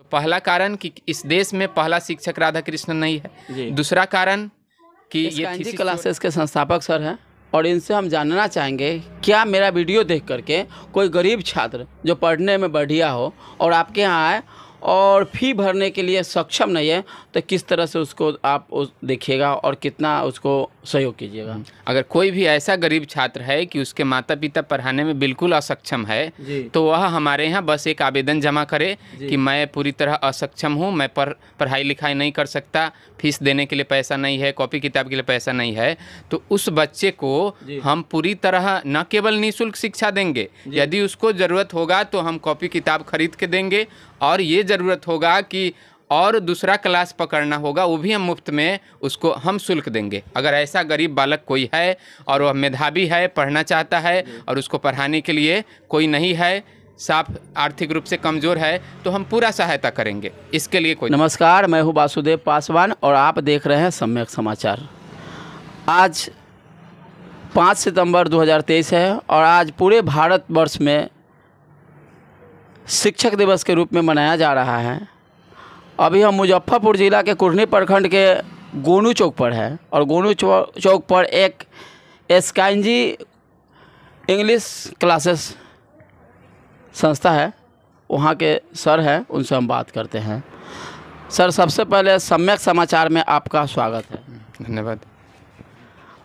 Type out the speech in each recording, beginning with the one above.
तो पहला कारण कि इस देश में पहला शिक्षक राधा कृष्णन नहीं है। दूसरा कारण कि ये थीसिस क्लासेस के संस्थापक सर हैं और इनसे हम जानना चाहेंगे क्या मेरा वीडियो देख करके कोई गरीब छात्र जो पढ़ने में बढ़िया हो और आपके यहाँ आए और फ़ी भरने के लिए सक्षम नहीं है तो किस तरह से उसको आप देखिएगा और कितना उसको सहयोग कीजिएगा। अगर कोई भी ऐसा गरीब छात्र है कि उसके माता पिता पढ़ाने में बिल्कुल असक्षम है तो वह हमारे यहाँ बस एक आवेदन जमा करे कि मैं पूरी तरह असक्षम हूँ, मैं पढ़ाई लिखाई नहीं कर सकता, फीस देने के लिए पैसा नहीं है, कॉपी किताब के लिए पैसा नहीं है, तो उस बच्चे को हम पूरी तरह न केवल निःशुल्क शिक्षा देंगे, यदि उसको ज़रूरत होगा तो हम कॉपी किताब खरीद के देंगे, और ये ज़रूरत होगा कि और दूसरा क्लास पकड़ना होगा वो भी हम मुफ्त में उसको हम शुल्क देंगे। अगर ऐसा गरीब बालक कोई है और वह मेधावी है, पढ़ना चाहता है और उसको पढ़ाने के लिए कोई नहीं है, साफ आर्थिक रूप से कमज़ोर है, तो हम पूरा सहायता करेंगे। इसके लिए कोई। नमस्कार, मैं हूं वासुदेव पासवान और आप देख रहे हैं सम्यक समाचार। आज 5 सितंबर 2023 है और आज पूरे भारतवर्ष में शिक्षक दिवस के रूप में मनाया जा रहा है। अभी हम मुजफ्फरपुर ज़िला के कुढ़नी प्रखंड के गोनू चौक पर है और गोनू चौक पर एक एसकाएनजी इंग्लिश क्लासेस संस्था है, वहाँ के सर हैं, उनसे हम बात करते हैं। सर, सबसे पहले सम्यक समाचार में आपका स्वागत है। धन्यवाद।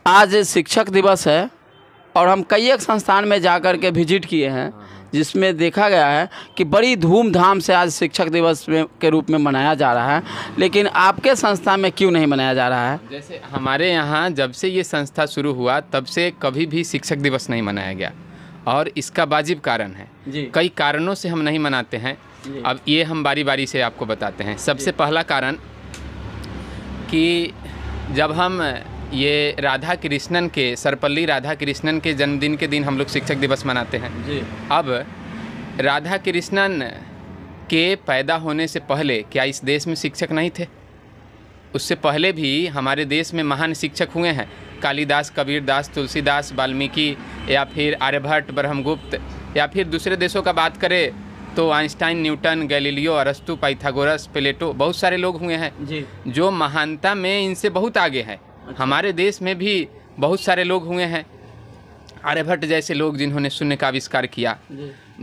आज शिक्षक दिवस है और हम कई एक संस्थान में जाकर के विजिट किए हैं जिसमें देखा गया है कि बड़ी धूमधाम से आज शिक्षक दिवस के रूप में मनाया जा रहा है, लेकिन आपके संस्था में क्यों नहीं मनाया जा रहा है? जैसे हमारे यहाँ जब से ये संस्था शुरू हुआ तब से कभी भी शिक्षक दिवस नहीं मनाया गया और इसका वाजिब कारण है। कई कारणों से हम नहीं मनाते हैं, अब ये हम बारी बारी से आपको बताते हैं। सबसे पहला कारण कि जब हम ये राधा कृष्णन के सर्वपल्ली राधा कृष्णन के जन्मदिन के दिन हम लोग शिक्षक दिवस मनाते हैं। अब राधा कृष्णन के पैदा होने से पहले क्या इस देश में शिक्षक नहीं थे? उससे पहले भी हमारे देश में महान शिक्षक हुए हैं, कालिदास, कबीरदास, तुलसीदास, वाल्मीकि, या फिर आर्यभट्ट, ब्रह्मगुप्त, या फिर दूसरे देशों का बात करें तो आइंस्टाइन, न्यूटन, गैलीलियो, अरस्तु, पाइथागोरस, प्लेटो, बहुत सारे लोग हुए हैं जो महानता में इनसे बहुत आगे हैं। हमारे देश में भी बहुत सारे लोग हुए हैं, आर्यभट्ट जैसे लोग जिन्होंने शून्य का आविष्कार किया।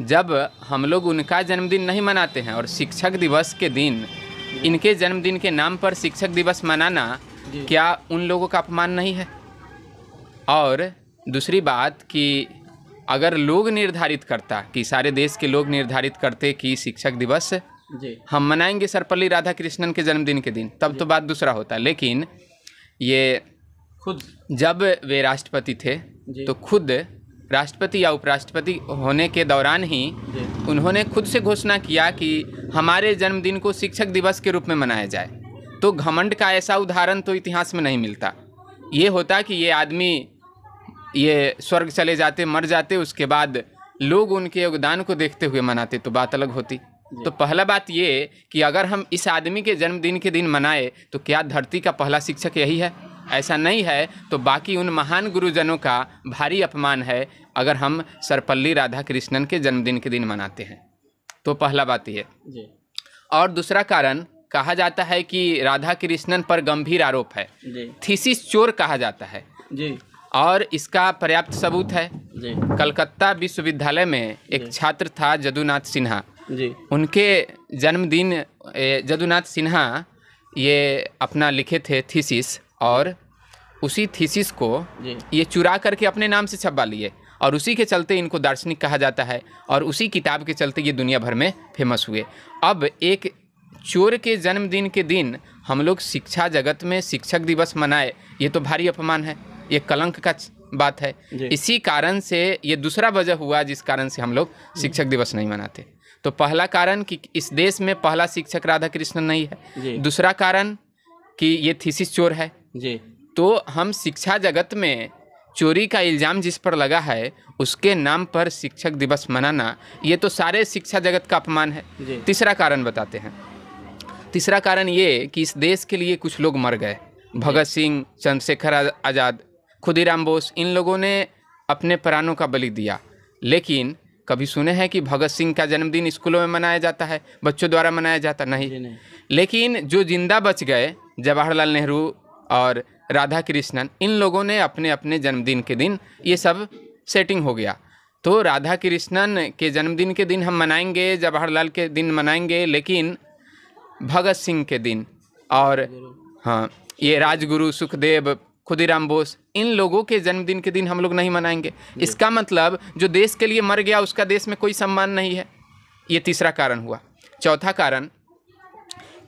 जब हम लोग उनका जन्मदिन नहीं मनाते हैं और शिक्षक दिवस के दिन इनके जन्मदिन के नाम पर शिक्षक दिवस मनाना क्या उन लोगों का अपमान नहीं है? और दूसरी बात कि अगर लोग निर्धारित करता कि सारे देश के लोग निर्धारित करते कि शिक्षक दिवस हम मनाएंगे सर्वपल्ली राधाकृष्णन के जन्मदिन के दिन, तब तो बात दूसरा होता। लेकिन ये खुद जब वे राष्ट्रपति थे तो खुद राष्ट्रपति या उपराष्ट्रपति होने के दौरान ही उन्होंने खुद से घोषणा किया कि हमारे जन्मदिन को शिक्षक दिवस के रूप में मनाया जाए। तो घमंड का ऐसा उदाहरण तो इतिहास में नहीं मिलता। ये होता कि ये आदमी ये स्वर्ग चले जाते, मर जाते, उसके बाद लोग उनके योगदान को देखते हुए मनाते तो बात अलग होती। तो पहला बात ये कि अगर हम इस आदमी के जन्मदिन के दिन मनाए तो क्या धरती का पहला शिक्षक यही है? ऐसा नहीं है तो बाकी उन महान गुरुजनों का भारी अपमान है अगर हम सर्वपल्ली राधाकृष्णन के जन्मदिन के दिन मनाते हैं। तो पहला बात ये। और दूसरा कारण कहा जाता है कि राधा कृष्णन पर गंभीर आरोप है, थीसिस चोर कहा जाता है और इसका पर्याप्त सबूत है। कलकत्ता विश्वविद्यालय में एक छात्र था जदुनाथ सिन्हा, उनके जन्मदिन जदुनाथ सिन्हा ये अपना लिखे थे थीसिस और उसी थीसिस को ये चुरा करके अपने नाम से छपवा लिए और उसी के चलते इनको दार्शनिक कहा जाता है और उसी किताब के चलते ये दुनिया भर में फेमस हुए। अब एक चोर के जन्मदिन के दिन हम लोग शिक्षा जगत में शिक्षक दिवस मनाए, ये तो भारी अपमान है, ये कलंक का बात है। इसी कारण से ये दूसरा वजह हुआ जिस कारण से हम लोग शिक्षक दिवस नहीं मनाते। तो पहला कारण कि इस देश में पहला शिक्षक राधा कृष्णन नहीं है। दूसरा कारण कि ये थीसिस चोर है। तो हम शिक्षा जगत में चोरी का इल्ज़ाम जिस पर लगा है उसके नाम पर शिक्षक दिवस मनाना ये तो सारे शिक्षा जगत का अपमान है। तीसरा कारण बताते हैं। तीसरा कारण ये कि इस देश के लिए कुछ लोग मर गए, भगत सिंह, चंद्रशेखर आज़ाद, खुदीराम बोस, इन लोगों ने अपने प्राणों का बलि दिया, लेकिन कभी सुने हैं कि भगत सिंह का जन्मदिन स्कूलों में मनाया जाता है, बच्चों द्वारा मनाया जाता? नहीं। लेकिन जो जिंदा बच गए, जवाहरलाल नेहरू और राधा कृष्णन, इन लोगों ने अपने अपने जन्मदिन के दिन ये सब सेटिंग हो गया। तो राधा कृष्णन के जन्मदिन के दिन हम मनाएंगे, जवाहरलाल के दिन मनाएंगे, लेकिन भगत सिंह के दिन और हाँ ये राजगुरु, सुखदेव, खुदीराम बोस, इन लोगों के जन्मदिन के दिन हम लोग नहीं मनाएंगे। इसका मतलब जो देश के लिए मर गया उसका देश में कोई सम्मान नहीं है। ये तीसरा कारण हुआ। चौथा कारण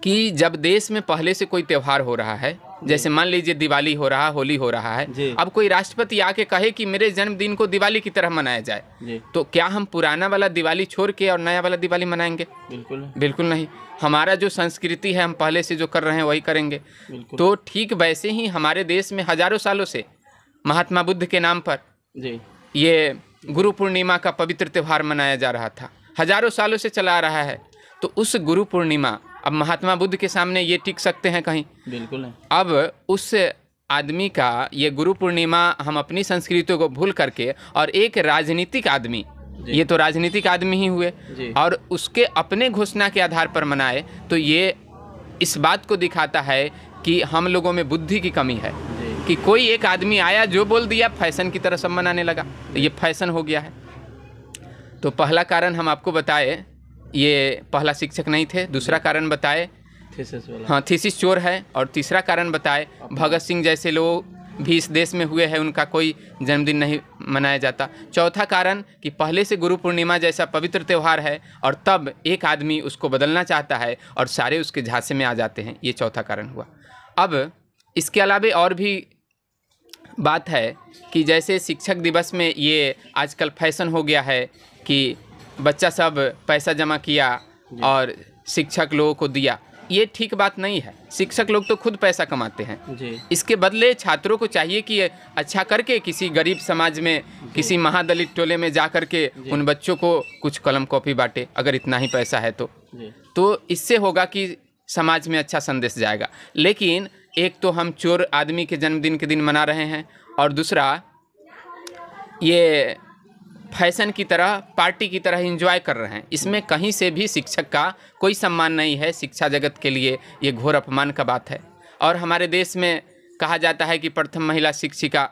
कि जब देश में पहले से कोई त्यौहार हो रहा है, जैसे मान लीजिए दिवाली हो रहा, होली हो रहा है, अब कोई राष्ट्रपति आके कहे कि मेरे जन्मदिन को दिवाली की तरह मनाया जाए, तो क्या हम पुराना वाला दिवाली छोड़ के और नया वाला दिवाली मनाएंगे? बिल्कुल नहीं। हमारा जो संस्कृति है, हम पहले से जो कर रहे हैं वही करेंगे। तो ठीक वैसे ही हमारे देश में हजारों सालों से महात्मा बुद्ध के नाम पर ये गुरु पूर्णिमा का पवित्र त्यौहार मनाया जा रहा था, हजारों सालों से चला आ रहा है। तो उस गुरु पूर्णिमा, अब महात्मा बुद्ध के सामने ये टिक सकते हैं कहीं? बिल्कुल नहीं। अब उस आदमी का ये गुरु पूर्णिमा हम अपनी संस्कृति को भूल करके, और एक राजनीतिक आदमी, ये तो राजनीतिक आदमी ही हुए, और उसके अपने घोषणा के आधार पर मनाए, तो ये इस बात को दिखाता है कि हम लोगों में बुद्धि की कमी है कि कोई एक आदमी आया, जो बोल दिया, फैशन की तरह सब मनाने लगा, तो ये फैशन हो गया है। तो पहला कारण हम आपको बताए, ये पहला शिक्षक नहीं थे। दूसरा कारण बताए थीसिस चोर है। और तीसरा कारण बताए भगत सिंह जैसे लोग भी इस देश में हुए हैं, उनका कोई जन्मदिन नहीं मनाया जाता। चौथा कारण कि पहले से गुरु पूर्णिमा जैसा पवित्र त्यौहार है और तब एक आदमी उसको बदलना चाहता है और सारे उसके झांसे में आ जाते हैं। ये चौथा कारण हुआ। अब इसके अलावा और भी बात है कि जैसे शिक्षक दिवस में ये आजकल फैशन हो गया है कि बच्चा सब पैसा जमा किया और शिक्षक लोगों को दिया। ये ठीक बात नहीं है। शिक्षक लोग तो खुद पैसा कमाते हैं जी। इसके बदले छात्रों को चाहिए कि अच्छा करके किसी गरीब समाज में, किसी महादलित टोले में जा कर के उन बच्चों को कुछ कलम कॉपी बांटे, अगर इतना ही पैसा है तो इससे होगा कि समाज में अच्छा संदेश जाएगा। लेकिन एक तो हम चोर आदमी के जन्मदिन के दिन मना रहे हैं, और दूसरा ये फैशन की तरह, पार्टी की तरह एंजॉय कर रहे हैं। इसमें कहीं से भी शिक्षक का कोई सम्मान नहीं है। शिक्षा जगत के लिए ये घोर अपमान का बात है। और हमारे देश में कहा जाता है कि प्रथम महिला शिक्षिका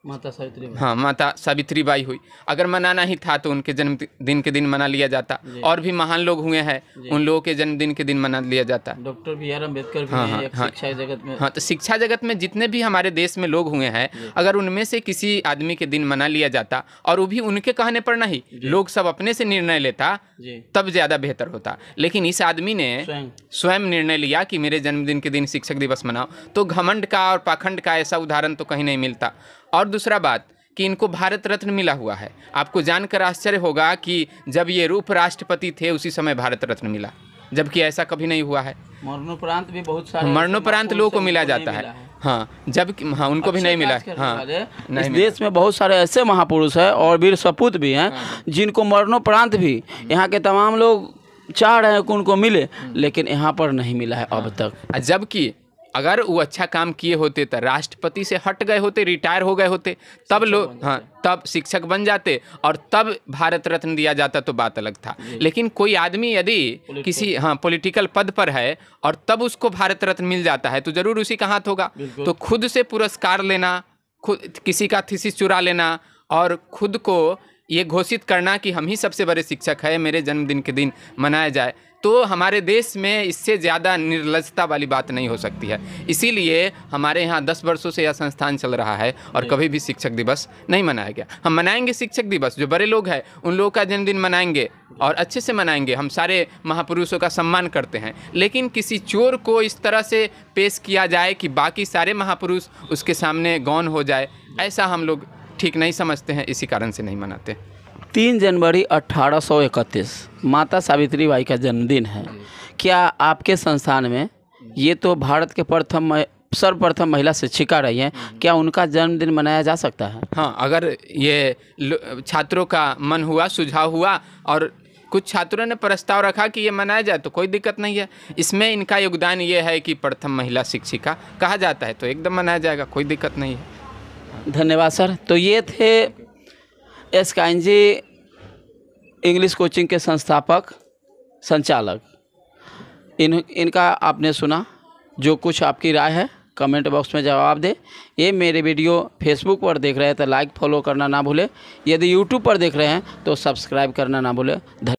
माता सावित्रीबाई हुई। अगर मनाना ही था तो उनके जन्मदिन के दिन मना लिया जाता। और भी महान लोग हुए हैं, उन लोगों के जन्मदिन के दिन मना लिया जाता। Doctor B R. अम्बेडकर भी हैं शिक्षा जगत में। हाँ, तो शिक्षा जगत में जितने भी हमारे देश में लोग हुए हैं, अगर उनमें से किसी आदमी के दिन मना लिया जाता, और वो भी उनके कहने पर नहीं, लोग सब अपने से निर्णय लेता, तब ज़्यादा बेहतर होता। लेकिन इस आदमी ने स्वयं निर्णय लिया कि मेरे जन्मदिन के दिन शिक्षक दिवस मनाओ। तो घमंड का और पाखंड का ऐसा उदाहरण तो कहीं नहीं मिलता। और दूसरा बात कि इनको भारत रत्न मिला हुआ है। आपको जानकर आश्चर्य होगा कि जब ये रूप राष्ट्रपति थे उसी समय भारत रत्न मिला, जबकि ऐसा कभी नहीं हुआ है। मरणोपरांत भी बहुत सारे मरणोपरांत लोगों को मिला जाता है। हाँ, जब हाँ उनको भी नहीं मिला है। हाँ, इस देश में बहुत सारे ऐसे महापुरुष हैं और वीर सपूत भी हैं जिनको मरणोपरांत भी यहाँ के तमाम लोग चाह रहे हैं कि उनको मिले, लेकिन यहाँ पर नहीं मिला है अब तक। जबकि अगर वो अच्छा काम किए होते तो राष्ट्रपति से हट गए होते, रिटायर हो गए होते, तब लोग तब शिक्षक बन जाते और तब भारत रत्न दिया जाता, तो बात अलग था। लेकिन कोई आदमी यदि किसी पॉलिटिकल पद पर है और तब उसको भारत रत्न मिल जाता है, तो जरूर उसी का हाथ होगा। तो खुद से पुरस्कार लेना, खुद किसी का थीसिस चुरा लेना और खुद को ये घोषित करना कि हम ही सबसे बड़े शिक्षक हैं, मेरे जन्मदिन के दिन मनाया जाए, तो हमारे देश में इससे ज़्यादा निर्लजता वाली बात नहीं हो सकती है। इसीलिए हमारे यहाँ 10 वर्षों से यह संस्थान चल रहा है और कभी भी शिक्षक दिवस नहीं मनाया गया। हम मनाएंगे शिक्षक दिवस, जो बड़े लोग हैं उन लोगों का जन्मदिन मनाएंगे और अच्छे से मनाएंगे। हम सारे महापुरुषों का सम्मान करते हैं, लेकिन किसी चोर को इस तरह से पेश किया जाए कि बाकी सारे महापुरुष उसके सामने गौण हो जाए, ऐसा हम लोग ठीक नहीं समझते हैं। इसी कारण से नहीं मनाते। 3 जनवरी 1831 माता सावित्रीबाई का जन्मदिन है। क्या आपके संस्थान में, ये तो भारत के सर्वप्रथम महिला शिक्षिका रही हैं, क्या उनका जन्मदिन मनाया जा सकता है? हाँ, अगर ये छात्रों का मन हुआ, सुझाव हुआ और कुछ छात्रों ने प्रस्ताव रखा कि ये मनाया जाए, तो कोई दिक्कत नहीं है। इसमें इनका योगदान ये है कि प्रथम महिला शिक्षिका कहा जाता है, तो एकदम मनाया जाएगा, कोई दिक्कत नहीं है। धन्यवाद सर। तो ये थे एसकाएनजी इंग्लिश कोचिंग के संस्थापक संचालक। इनका आपने सुना। जो कुछ आपकी राय है कमेंट बॉक्स में जवाब दें। ये मेरे वीडियो फेसबुक पर देख रहे हैं तो लाइक फॉलो करना ना भूलें। यदि यूट्यूब पर देख रहे हैं तो सब्सक्राइब करना ना भूलें।